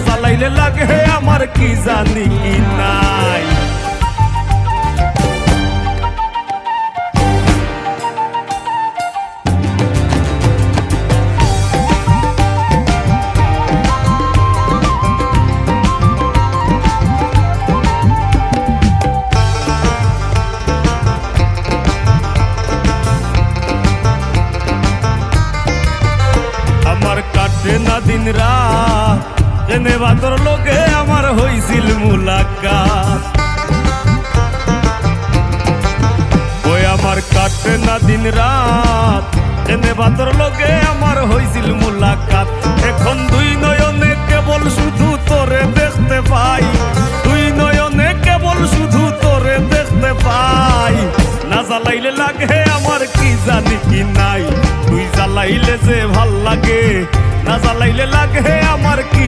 জ্বালাইলে লাগে আমার কি জানি কি নাই। কাটে না দিন রাত জেনে বাতর লোকে আমার হইছিল মুলাকাত। ওই আমার কাটে না দিন রাত জেনে বাতর লোকে আমার হইছিল মুলাকাত। এখন দুই নয়নে কেবল শুধু তোরে দেখতে পাই, দুই নয়নে কেবল শুধু তোরে দেখতে পাই। না জ্বালাইলে লাগে আমার কি জানি কি নাই, তুই জ্বালাইলে যে ভাল লাগে, না জ্বালাইলে লাগে আমার কি